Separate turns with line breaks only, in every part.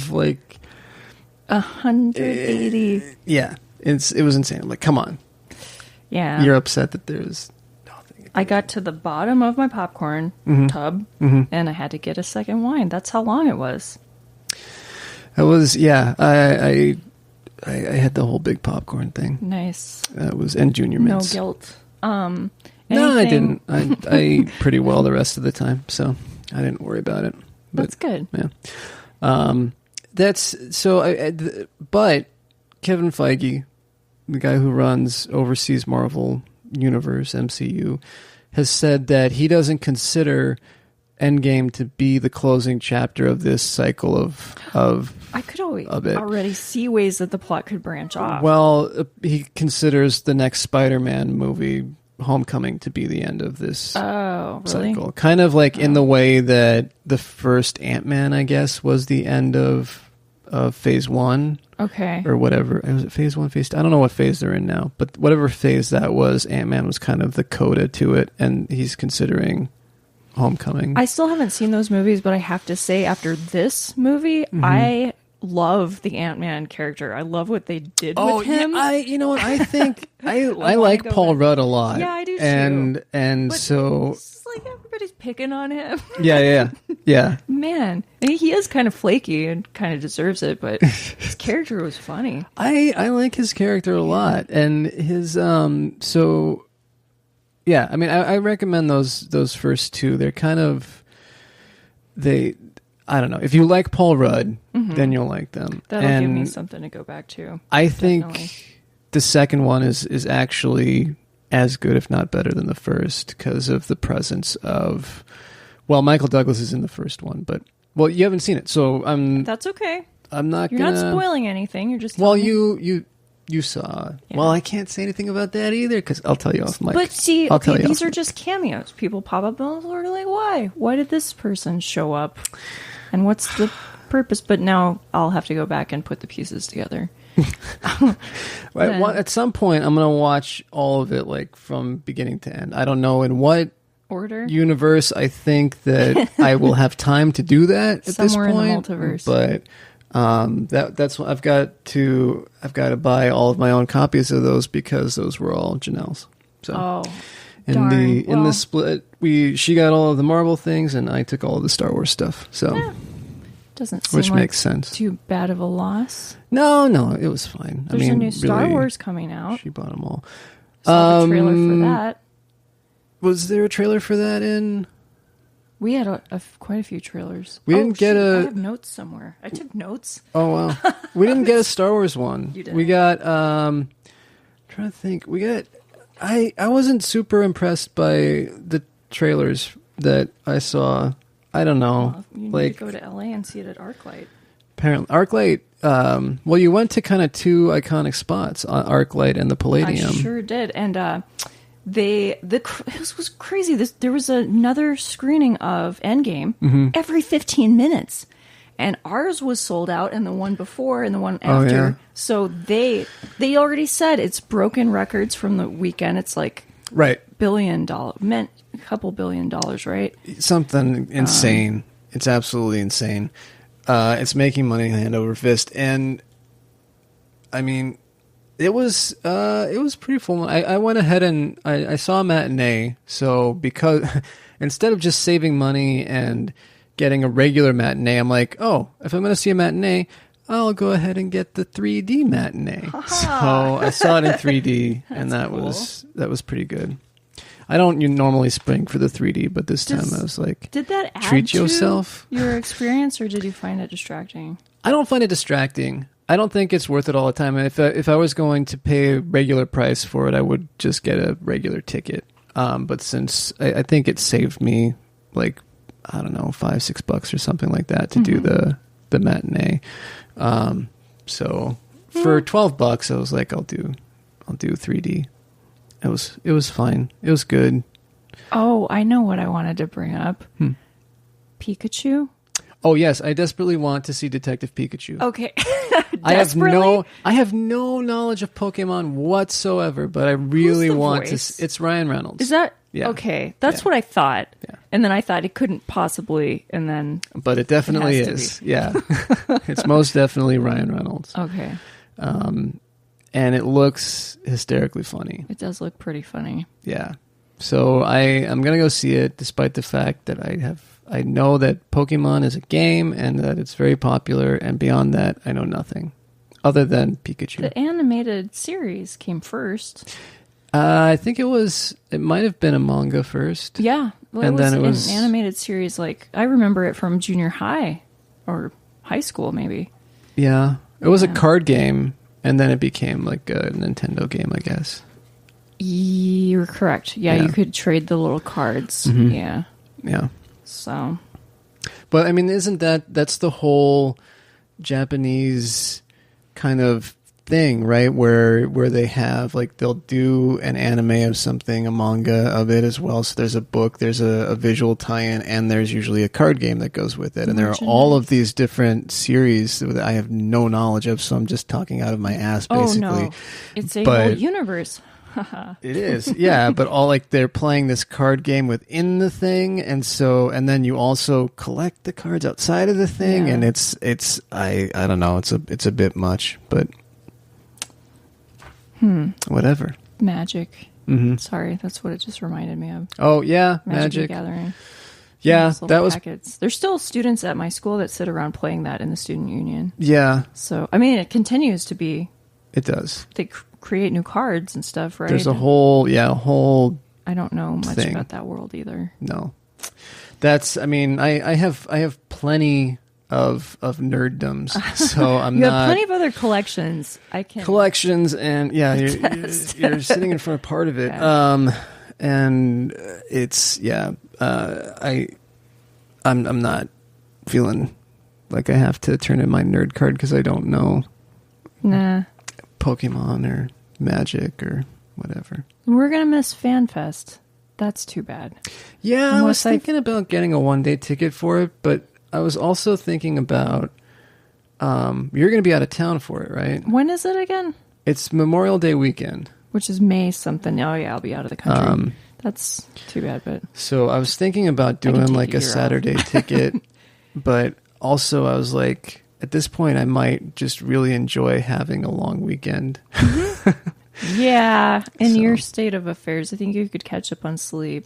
of like
180.
Yeah, it was insane. I'm like, come on.
Yeah.
You're upset that there's nothing.
I got to the bottom of my popcorn tub, and I had to get a second wine. That's how long it was.
It was, yeah. I had the whole big popcorn thing.
Nice.
That was, and Junior Mints.
No guilt.
No, I didn't. I ate pretty well the rest of the time, so I didn't worry about it. But,
that's good.
Yeah. That's so. But Kevin Feige, the guy who oversees Marvel Universe (MCU), has said that he doesn't consider Endgame to be the closing chapter of this cycle of
I could already see ways that the plot could branch off.
Well, he considers the next Spider-Man movie, Homecoming, to be the end of this cycle. Kind of like in the way that the first Ant-Man, I guess, was the end of phase 1.
Okay.
Or whatever. Was it phase 1, phase 2? I don't know what phase they're in now, but whatever phase that was, Ant-Man was kind of the coda to it, and he's considering Homecoming.
I still haven't seen those movies, but I have to say, after this movie, I love the Ant-Man character. I love what they did with him.
Yeah, you know what? I think I like Paul Rudd a lot.
Yeah, I do too.
And
but
so
it's like everybody's picking on him.
Yeah.
Man, he is kind of flaky and kind of deserves it, but his character was funny.
I like his character a lot, and his so. Yeah, I mean, I recommend those first two. They're kind of I don't know. If you like Paul Rudd, then you'll like them.
That'll give me something to go back to.
I think the second one is actually as good, if not better, than the first because of the presence of. Well, Michael Douglas is in the first one, but you haven't seen it, so
That's okay.
I'm not.
You're not spoiling anything. You're just.
You saw. Yeah. Well, I can't say anything about that either because I'll tell you off mic.
But see, these are just cameos. People pop up and are like, "Why? Why did this person show up? And what's the purpose?" But now I'll have to go back and put the pieces together.
At some point, I'm going to watch all of it, like from beginning to end. I don't know in what
order
universe. I think that I will have time to do that at
somewhere
this point.
In the multiverse,
but. That's what I've got to buy all of my own copies of those because those were all Janelle's. So in the split, she got all of the Marvel things and I took all of the Star Wars stuff. So
doesn't seem
which
like
makes sense.
Too bad of a loss.
No, it was fine.
There's a new Star Wars coming out.
She bought them all.
Saw the trailer for that.
Was there a trailer for that in?
We had quite a few trailers.
We didn't get
I have notes somewhere. I took notes.
Oh, wow. We didn't get a Star Wars one.
You did.
We got, I'm trying to think. I wasn't super impressed by the trailers that I saw. I don't know.
You need to go to LA and see it at ArcLight.
Apparently. ArcLight, you went to kind of two iconic spots, ArcLight and the Palladium.
I sure did. And, this was crazy. There was another screening of Endgame every 15 minutes, and ours was sold out, and the one before and the one after.
Yeah.
So they already said it's broken records from the weekend. It's like
right
$1 billion, a couple $1 billion, right?
Something insane. It's absolutely insane. It's making money hand over fist, and I mean. It was pretty full. I went ahead and I saw a matinee. So because instead of just saving money and getting a regular matinee, I'm like, oh, if I'm going to see a matinee, I'll go ahead and get the 3D matinee. So I saw it in 3D, and that was pretty good. I don't normally spring for the 3D, but this time I was like,
did that add
treat yourself
to your experience, or did you find it distracting?
I don't find it distracting. I don't think it's worth it all the time. If I was going to pay a regular price for it, I would just get a regular ticket. But since I think it saved me like, I don't know, $5-6 or something like that to do the matinee. So for $12, I was like, I'll do 3D. It was fine. It was good.
Oh, I know what I wanted to bring up. Pikachu.
Oh yes, I desperately want to see Detective Pikachu.
Okay.
I have no knowledge of Pokemon whatsoever, but I really want to. It's Ryan Reynolds.
Is that
yeah.
okay? That's what I thought.
Yeah.
And then I thought it couldn't possibly, and then...
But it definitely is. Yeah. It's most definitely Ryan Reynolds.
Okay.
And it looks hysterically funny.
It does look pretty funny.
Yeah. So I'm going to go see it, despite the fact that I know that Pokemon is a game and that it's very popular, and beyond that, I know nothing other than Pikachu.
The animated series came first.
I think it might have been a manga first.
Yeah. Well,
and then it was
an animated series. Like, I remember it from junior high or high school, maybe.
Yeah. It was a card game, and then it became like a Nintendo game, I guess.
You're correct. Yeah, you could trade the little cards.
Mm-hmm.
Yeah.
Yeah.
So.
But, I mean, that's the whole Japanese kind of thing, right? Where they have, like, they'll do an anime of something, a manga of it as well. So there's a book, there's a visual tie-in, and there's usually a card game that goes with it. And there are all of these different series that I have no knowledge of, so I'm just talking out of my ass, basically.
Oh, no. It's a whole universe.
It is, yeah, but all like they're playing this card game within the thing, and then you also collect the cards outside of the thing, and it's I don't know, it's a bit much, but whatever.
Magic.
Mm-hmm.
Sorry, that's what it just reminded me of.
Oh yeah,
Magic
Magic.
the Gathering.
Yeah, that was.
Packets. There's still students at my school that sit around playing that in the student union.
Yeah.
So I mean, it continues to be.
It does.
They create new cards and stuff, right?
There's a whole.
I don't know much
thing
about that world either.
No, that's. I mean, I have plenty of nerddoms, so I'm
you
not.
have plenty of other collections. I can
collections, and yeah, you're sitting in for a part of it.
Yeah.
And it's I'm not feeling like I have to turn in my nerd card because I don't know.
Nah.
Pokemon or Magic or whatever.
We're gonna miss FanFest. That's too bad.
Yeah, I was thinking about getting a one-day ticket for it, but I was also thinking about you're going to be out of town for it, right?
When is it again?
It's Memorial Day weekend,
which is May something. Oh yeah, I'll be out of the country. That's too bad, but
so I was thinking about doing like a Saturday ticket, but also I was like, at this point, I might just really enjoy having a long weekend.
Yeah, in your state of affairs, I think you could catch up on sleep.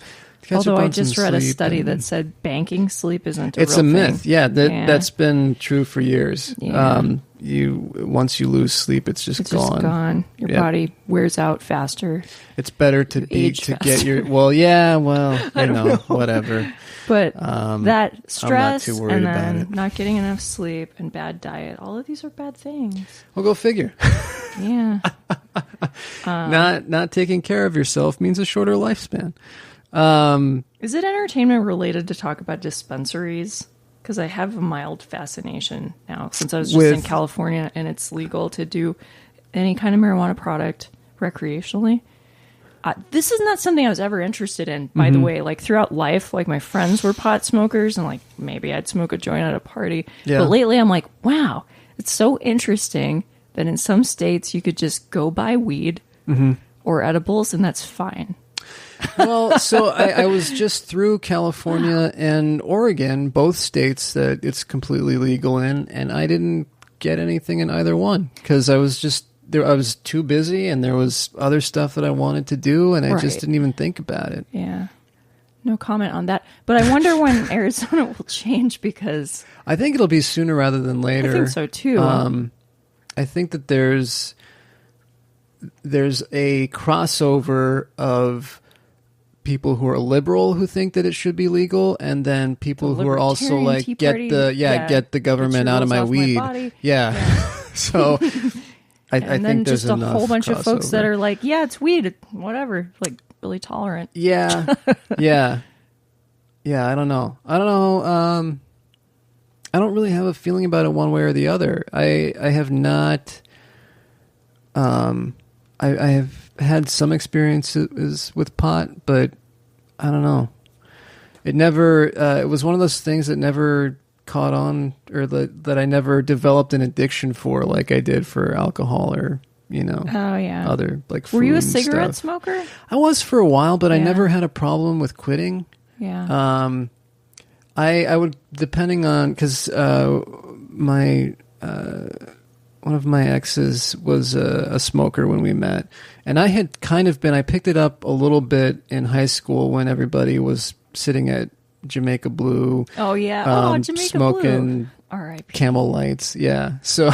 Although I just read a study that said banking sleep isn't a real thing.
It's a myth. Yeah, that's been true for years.
Yeah.
Once you lose sleep, it's just gone.
Just gone. Your body wears out faster.
It's better to get your whatever.
But that stress
I'm not too worried
and
about
then
it.
not getting enough sleep and bad diet, all of these are bad things.
Well, go figure.
Yeah.
Not taking care of yourself means a shorter lifespan.
Is it entertainment related to talk about dispensaries? Because I have a mild fascination now since I was just in California and it's legal to do any kind of marijuana product recreationally. This is not something I was ever interested in, by the way. Like throughout life, like my friends were pot smokers and like maybe I'd smoke a joint at a party. Yeah. But lately I'm like, wow, it's so interesting that in some states you could just go buy weed or edibles and that's fine.
Well, so I was just through California and Oregon, both states that it's completely legal in, and I didn't get anything in either one because I was just there. I was too busy, and there was other stuff that I wanted to do, and I just didn't even think about it.
Yeah, no comment on that. But I wonder when Arizona will change because
I think it'll be sooner rather than later.
I think so too.
I think that there's a crossover of people who are liberal who think that it should be legal, and then people who are also like get the government out of my weed. So I think
then
there's
just a
enough
whole bunch of folks
crossover.
that are like, yeah, it's weed, whatever, like really tolerant.
Yeah. I don't know. I don't really have a feeling about it one way or the other. I have not. I have had some experiences with pot, but I don't know. It never. It was one of those things that never caught on, or that I never developed an addiction for, like I did for alcohol or other like food.
Were you a cigarette
stuff.
smoker?
I was for a while, but I never had a problem with quitting.
Yeah.
I would, depending on, because my one of my exes was a smoker when we met, and I had kind of been, I picked it up a little bit in high school when everybody was sitting at Jamaica Blue.
Oh yeah. Jamaica
smoking
Blue. R.I.P.
Camel Lights. Yeah. So,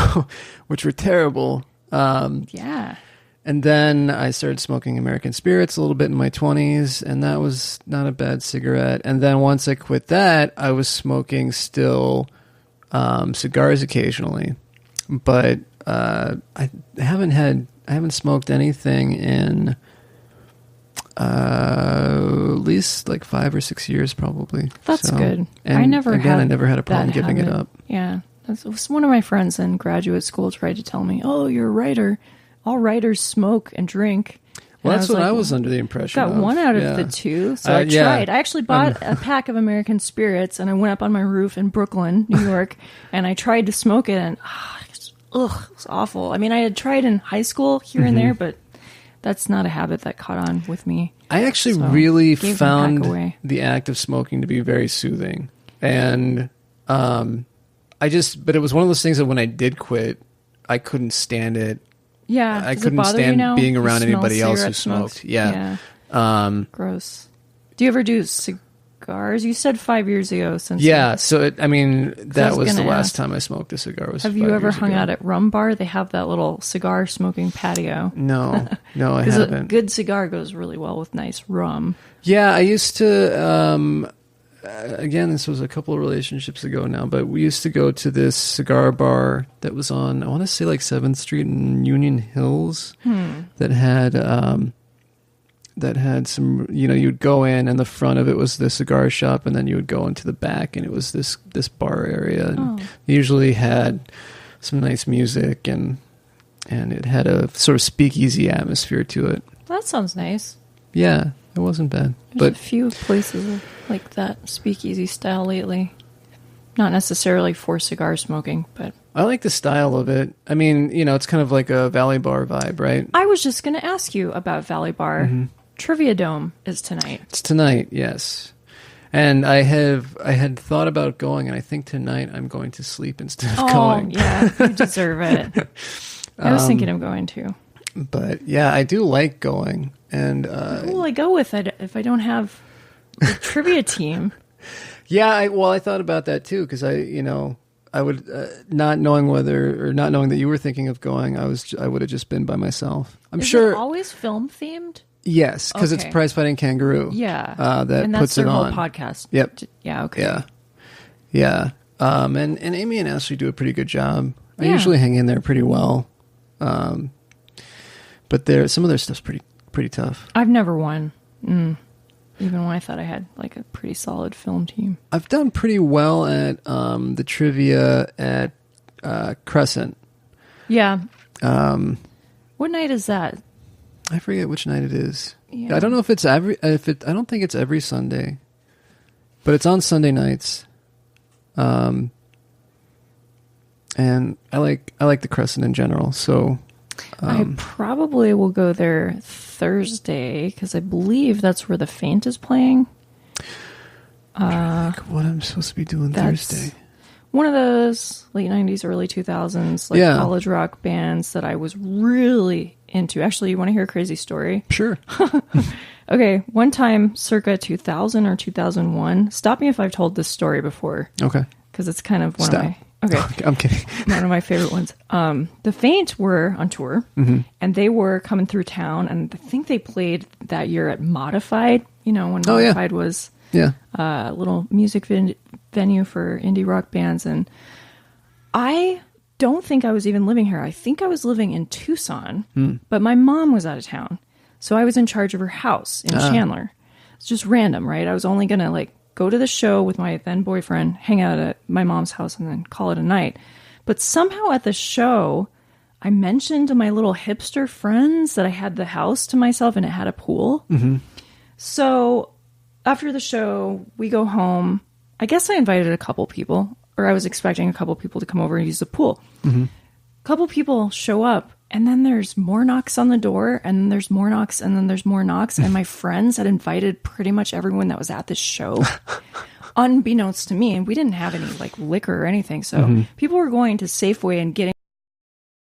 which were terrible.
Yeah.
And then I started smoking American Spirits a little bit in my 20s, and that was not a bad cigarette. And then once I quit that, I was smoking still cigars occasionally. But I haven't smoked anything in at least like 5 or 6 years probably.
That's
so,
good.
And
I never had
a problem giving it up.
Yeah. One of my friends in graduate school tried to tell me, "Oh, you're a writer. All writers smoke and drink."
Well,
and
that's what I was under the impression
got
of.
one out of the two, so I tried. I actually bought a pack of American Spirits, and I went up on my roof in Brooklyn, New York, and I tried to smoke it, and it was awful. I mean, I had tried in high school here and there, but that's not a habit that caught on with me.
I actually really found the act of smoking to be very soothing, and but it was one of those things that when I did quit, I couldn't stand it.
Yeah,
I couldn't stand being around anybody else who smoked. Yeah.
Gross. Do you ever do cigars? You said 5 years ago.
So that was the last time I smoked a cigar.
Have you ever hung out at Rum Bar? They have that little cigar smoking patio.
No, I haven't.
A good cigar goes really well with nice rum.
Yeah, I used to. Again, this was a couple of relationships ago now, but we used to go to this cigar bar that was on, I want to say like 7th Street in Union Hills, that had some, you'd go in and the front of it was the cigar shop, and then you would go into the back and it was this bar area, and usually had some nice music, and it had a sort of speakeasy atmosphere to it.
That sounds nice.
Yeah, it wasn't bad.
There's a few places like that speakeasy style lately. Not necessarily for cigar smoking, but
I like the style of it. I mean, it's kind of like a Valley Bar vibe, right?
I was just going to ask you about Valley Bar. Mm-hmm. Trivia Dome is tonight.
It's tonight, yes. And I had thought about going, and I think tonight I'm going to sleep instead of going.
Oh, yeah, you deserve it. I was thinking of going too.
But yeah, I do like going. And
who will I go with if I don't have the trivia team?
Yeah, I thought about that too, because I would not knowing that you were thinking of going, I would have just been by myself. I'm sure.
Is it always film themed?
Yes, because it's Prize Fighting Kangaroo.
Yeah,
that
that's
puts it on.
their whole podcast.
Yep.
Yeah. Okay.
Yeah. And Amy and Ashley do a pretty good job. I usually hang in there pretty well. But some of their stuff's pretty tough.
I've never won, even when I thought I had like a pretty solid film team.
I've done pretty well at the trivia at Crescent.
Yeah. What night is that?
I forget which night it is.
Yeah.
I don't know if it's I don't think it's every Sunday, but it's on Sunday nights. And I like the Crescent in general, so.
I probably will go there Thursday because I believe that's where The Faint is playing.
What I'm supposed to be doing Thursday.
One of those late 90s, early 2000s college rock bands that I was really into. Actually, you want to hear a crazy story?
Sure.
Okay, one time circa 2000 or 2001. Stop me if I've told this story before.
Okay.
Because it's kind of one of my... Okay.
I'm kidding.
One of my favorite ones. The Faint were on tour, and they were coming through town, and I think they played that year at Modified, when Modified was a little music venue for indie rock bands. And I don't think I was even living here. I think I was living in Tucson, but my mom was out of town. So I was in charge of her house in Chandler. It's just random, right? I was only going to go to the show with my then boyfriend, hang out at my mom's house, and then call it a night. But somehow at the show, I mentioned to my little hipster friends that I had the house to myself and it had a pool. Mm-hmm. So after the show, we go home. I guess I invited a couple people, or I was expecting a couple people to come over and use the pool. Mm-hmm. A couple people show up, And then there's more knocks on the door, and then there's more knocks, and then there's more knocks. And my friends had invited pretty much everyone that was at this show, unbeknownst to me. And we didn't have any like liquor or anything. So people were going to Safeway and getting